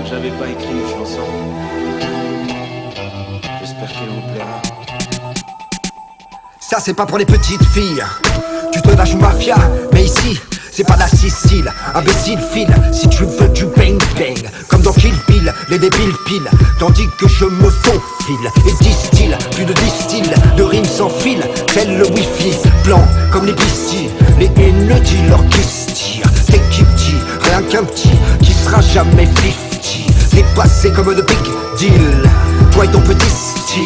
j'avais pas écrit une chanson. J'espère qu'elle vous plaira. Ça c'est pas pour les petites filles. Tu te lâches mafia, mais ici c'est pas la Sicile. Imbécile file, si tu veux du bang bang. Comme dans Kill Bill, les débiles pile. Tandis que je me faufile et distille plus de distilles de rimes sans fil, tel le wifi. Blanc comme les pistilles, les haineux disent leur kiss tire. T'es qui petit, rien qu'un petit qui sera jamais 50. Dépassé comme le big deal, toi et ton petit style.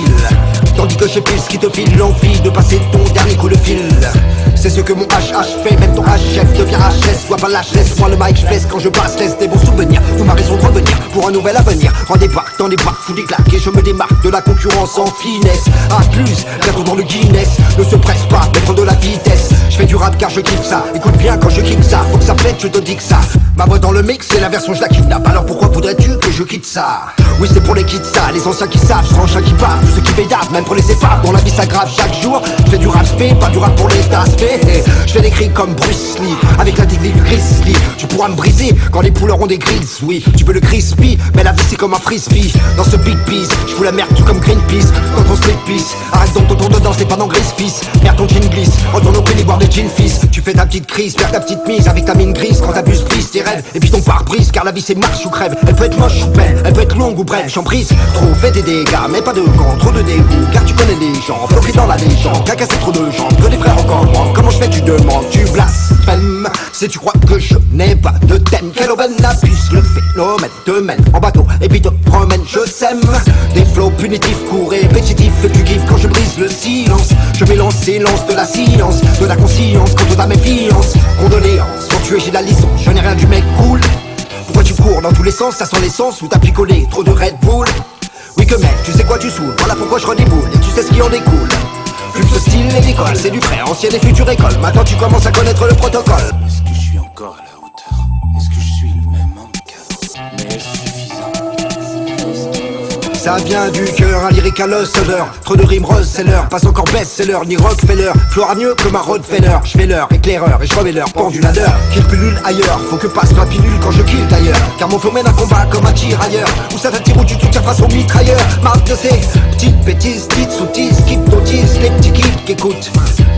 Tandis que je pisse qui te file l'envie de passer ton dernier coup de fil. C'est ce que mon HH fait, même ton HF devient HS. Sois pas lâche, laisse-moi le mic, je baisse quand je passe. Laisse des bons souvenirs, tout ma raison de revenir pour un nouvel avenir. Rendez-vous dans les bras, fous des claques et je me démarque de la concurrence en finesse. Accuse, bientôt dans le Guinness. Ne se presse pas, mais prends de la vitesse. Je fais du rap car je kiffe ça, écoute bien quand je kick ça. Faut que ça plaide, je te dis que ça. Ma voix dans le mix, c'est la version je la kidnappe. Alors pourquoi voudrais-tu que je quitte ça? Oui c'est pour les kids ça, les anciens qui savent, franchins qui partent, tous ceux qui pédavent, même pour les épaves. Dans la vie s'aggrave chaque jour, je fais du rap spé, pas du rap pour les aspects. Je fais des cris comme Bruce Lee, avec la technique du grizzly. Tu pourras me briser quand les poules auront des grilles. Oui, tu veux le crispy, mais la vie c'est comme un frisbee. Dans ce big piece, je fous la merde tout comme Greenpeace. Dans ton split piece, arrête donc ton tour de danse, c'est pas dans Gris Fils. Merde ton jean glisse, retourne au prix boire des gin fils. Tu fais ta petite crise, perds ta petite mise avec ta mine grise. Quand t'abuses, brise tes rêves, et puis ton pare-brise. Car la vie c'est marche ou crève, elle peut être moche ou belle, elle peut être longue ou brève. J'en brise, trop fais des dégâts, mais pas de gants, trop de dégoût. Car tu connais les gens, bloqués dans la légende. Qu'à casser trop de jambes, que les frères encore moins. Comment je fais tu demandes, tu blasphèmes. Si tu crois que je n'ai pas de thème, quelle aubaine abuse le phénomène. Te mène en bateau et puis te promène, je sème. Des flots punitifs, courts et répétitifs. Tu kiffes quand je brise le silence. Je mélange silence de la science, de la conscience contre ta méfiance. Condoléances, pour tuer j'ai la licence, je n'ai rien du mec cool. Pourquoi tu cours dans tous les sens, ça sent l'essence ou t'as picolé trop de Red Bull? Oui que mec, tu sais quoi tu saoules, voilà pourquoi je redéboule et tu sais ce qui en découle. Fume ce style et l'école, c'est du frère, ancienne et future école. Maintenant tu commences à connaître le protocole. Est-ce que je suis encore à la hauteur? Est-ce que je suis le même homme qu'avant? Mais est-ce suffisant? Ça vient du cœur, un lyrique à l'os-seller. Trop de rimes Rose-seller, pas encore best-seller ni Rockefeller. Floragneux comme un Rottweiler, je fais l'heure, éclaireur et je remets l'heure, pendule à l'heure. Qu'il pullule ailleurs, faut que passe ma pilule quand je kill d'ailleurs. Car mon flow mène un combat comme un tirailleur. Où ça t'attire où tu te tiens face au mitrailleur. Marque de ces petites bêtises, petites sottises qui hypnotisent les petits kids qui écoutent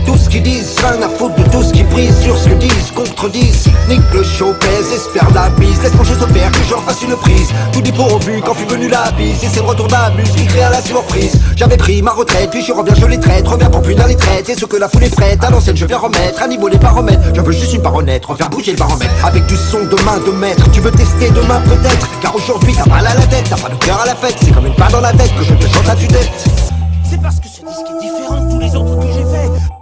tout ce qu'ils disent, rien à foutre de tout ce qui brise sur ce que disent, contredisent. Nique le show, pèse, espère la bise. Laisse mon jeu se faire, que j'en fasse une prise. Tout dépourvu quand fut venu la bise. Et c'est le retour d'abus qui créa la surprise. J'avais pris ma retraite, puis je reviens, je les traite. Reviens pour punir les traites, et ce que la foule est prête. À l'ancienne, je viens remettre, à niveau les paramètres. Je veux juste une part honnête, refaire bouger le baromètre. Avec du son de main de maître, tu veux tester demain peut-être. Car aujourd'hui t'as mal à la tête, t'as pas de cœur à la fête. C'est comme une part dans la tête que je te chante à tue-tête. C'est parce que ce disque est différent de tous les autres que j'ai fait.